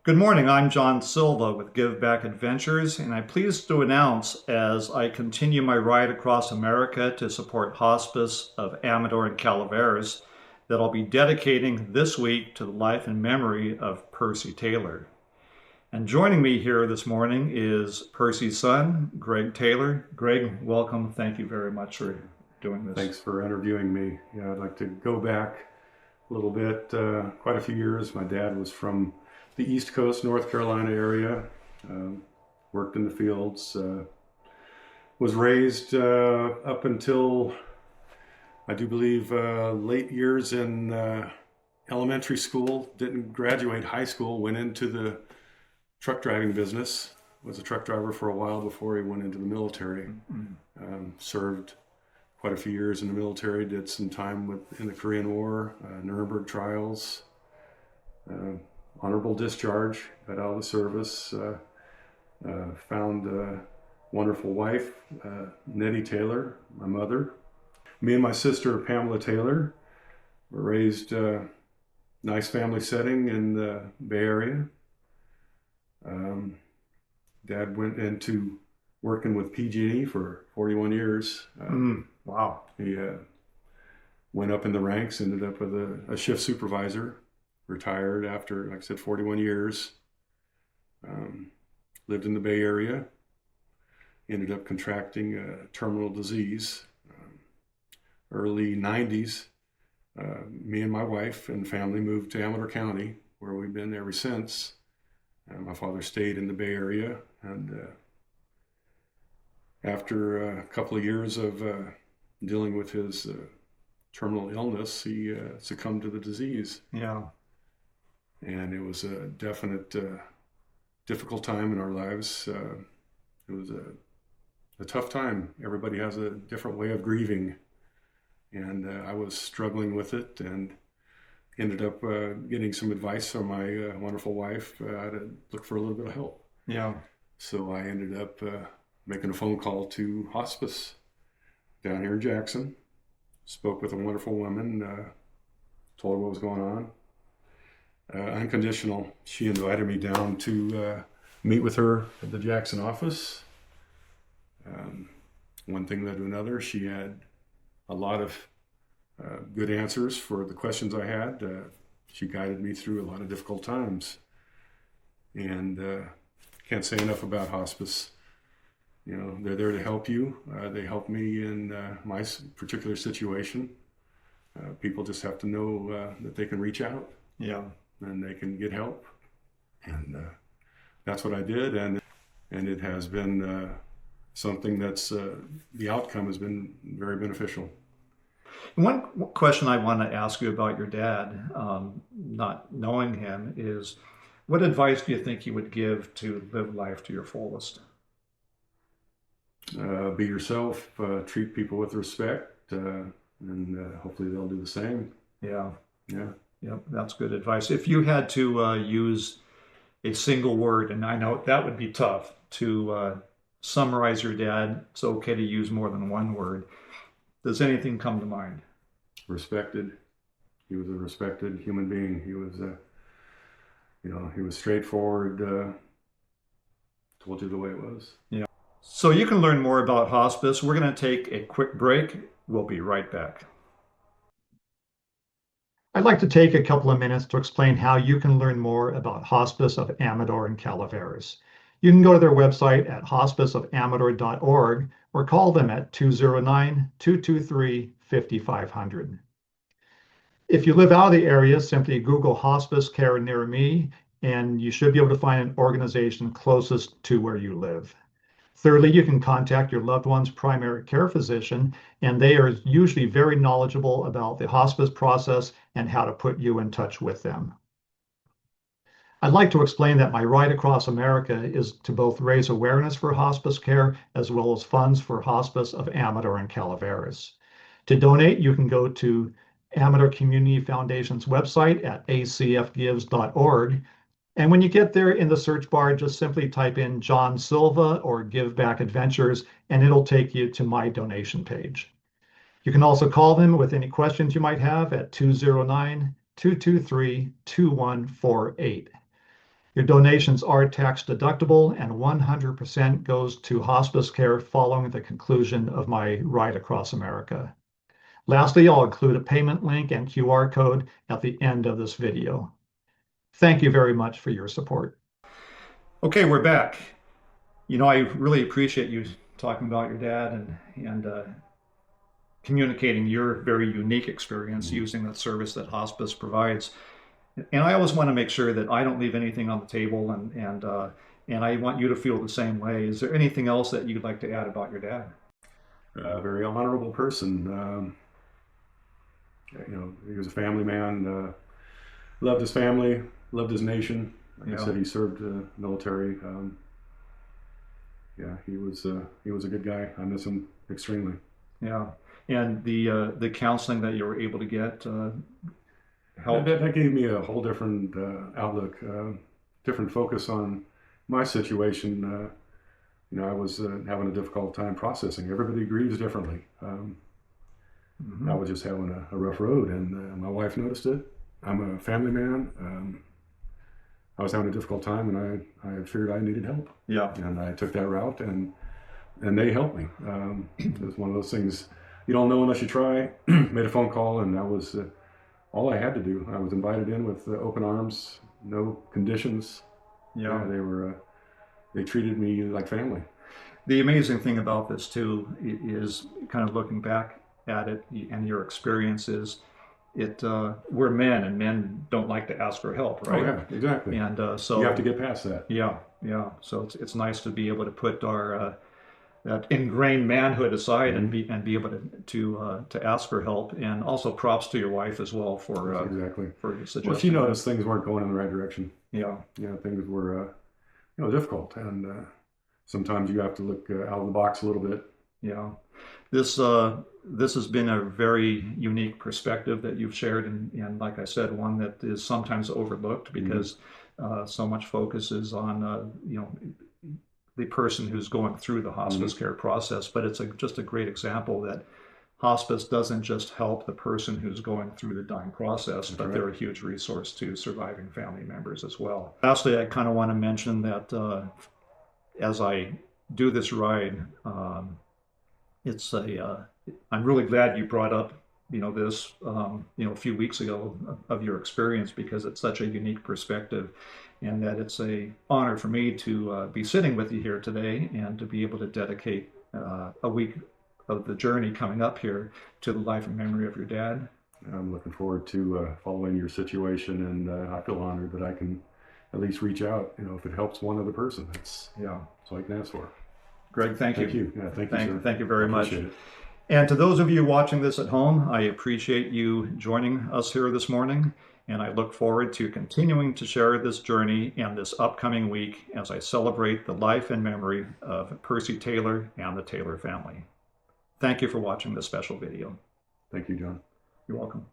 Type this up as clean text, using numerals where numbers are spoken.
Good morning. I'm John Silva with Give Back Adventures, and I'm pleased to announce as I continue my ride across America to support Hospice of Amador and Calaveras that I'll be dedicating this week to the life and memory of Percy Taylor. And joining me here this morning is Percy's son, Greg Taylor. Greg, welcome. Thank you very much for doing this. Thanks for interviewing me. Yeah, I'd like to go back a little bit, quite a few years. My dad was from the East Coast, North Carolina area, worked in the fields, was raised up until, I do believe, late years in elementary school. Didn't graduate high school, went into the truck driving business, was a truck driver for a while before he went into the military. Served quite a few years in the military, did some time in the Korean War, Nuremberg trials, honorable discharge, got out of the service, found a wonderful wife, Nettie Taylor, my mother. Me and my sister, Pamela Taylor, were raised nice family setting in the Bay Area. Dad went into working with PG&E for 41 years. Wow. He went up in the ranks, ended up with a shift supervisor, retired after, like I said, 41 years. Lived in the Bay Area, ended up contracting a terminal disease. Early 90s, me and my wife and family moved to Amador County, where we've been ever since. My father stayed in the Bay Area, and after a couple of years of dealing with his terminal illness, he succumbed to the disease. Yeah. And it was a definite difficult time in our lives. It was a tough time. Everybody has a different way of grieving. And I was struggling with it and ended up getting some advice from my wonderful wife to look for a little bit of help. Yeah. So I ended up making a phone call to hospice down here in Jackson. Spoke with a wonderful woman, told her what was going on. Unconditional. She invited me down to meet with her at the Jackson office. One thing led to another. She had a lot of good answers for the questions I had. She guided me through a lot of difficult times. And can't say enough about hospice. You know, they're there to help you. They helped me in my particular situation. People just have to know that they can reach out. Yeah. And they can get help. And that's what I did. And it has been something that's, the outcome has been very beneficial. One question I want to ask you about your dad, not knowing him, is what advice do you think you would give to live life to your fullest? Be yourself, treat people with respect, and hopefully they'll do the same. Yeah. Yeah. Yep, that's good advice. If you had to use a single word, and I know that would be tough, to summarize your dad, it's okay to use more than one word. Does anything come to mind? Respected. He was a respected human being. He was, he was straightforward, told you the way it was. Yeah. So you can learn more about hospice. We're going to take a quick break. We'll be right back. I'd like to take a couple of minutes to explain how you can learn more about Hospice of Amador and Calaveras. You can go to their website at hospiceofamador.org or call them at 209-223-5500. If you live out of the area, simply Google Hospice Care near me, and you should be able to find an organization closest to where you live. Thirdly, you can contact your loved one's primary care physician, and they are usually very knowledgeable about the hospice process and how to put you in touch with them. I'd like to explain that my ride across America is to both raise awareness for hospice care as well as funds for Hospice of Amador and Calaveras. To donate, you can go to Amador Community Foundation's website at acfgives.org. And when you get there in the search bar, just simply type in John Silva or Give Back Adventures, and it'll take you to my donation page. You can also call them with any questions you might have at 209-223-2148. Your donations are tax deductible and 100% goes to hospice care following the conclusion of my ride across America. Lastly, I'll include a payment link and QR code at the end of this video. Thank you very much for your support. Okay, we're back. You know, I really appreciate you talking about your dad and communicating your very unique experience using the service that hospice provides. And I always want to make sure that I don't leave anything on the table, and I want you to feel the same way. Is there anything else that you'd like to add about your dad? A very honorable person. You know, he was a family man. Loved his family, loved his nation. Like I said, he served the military. Yeah, he was a good guy. I miss him extremely. Yeah, and the counseling that you were able to get helped. That gave me a whole different outlook, different focus on my situation. You know, I was having a difficult time processing. Everybody grieves differently. I was just having a rough road, and my wife noticed it. I'm a family man. I was having a difficult time, and I figured I needed help. Yeah. And I took that route, and they helped me. It was one of those things you don't know unless you try. Made a phone call, and that was all I had to do. I was invited in with open arms, no conditions. Yeah. They treated me like family. The amazing thing about this too is kind of looking back at it and your experiences. We're men, and men don't like to ask for help, right? Oh yeah, exactly. And so you have to get past that. Yeah. So it's nice to be able to put our that ingrained manhood aside and be able to ask for help. And also props to your wife as well for suggesting. Well, she noticed things weren't going in the right direction. Yeah. Things were difficult, and sometimes you have to look out of the box a little bit. Yeah. This has been a very unique perspective that you've shared, and like I said, one that is sometimes overlooked because so much focus is on the person who's going through the hospice care process. But it's just a great example that hospice doesn't just help the person who's going through the dying process, but they're a huge resource to surviving family members as well. Lastly, I kind of want to mention that as I do this ride, I'm really glad you brought up, this, a few weeks ago of your experience, because it's such a unique perspective, and that it's a honor for me to be sitting with you here today and to be able to dedicate a week of the journey coming up here to the life and memory of your dad. I'm looking forward to following your situation, and I feel honored that I can at least reach out. If it helps one other person, that's all I can ask for. Greg, thank you. Thank you. Yeah, thank you, sir. Thank you very much. It. And to those of you watching this at home, I appreciate you joining us here this morning, and I look forward to continuing to share this journey and this upcoming week as I celebrate the life and memory of Percy Taylor and the Taylor family. Thank you for watching this special video. Thank you, John. You're welcome.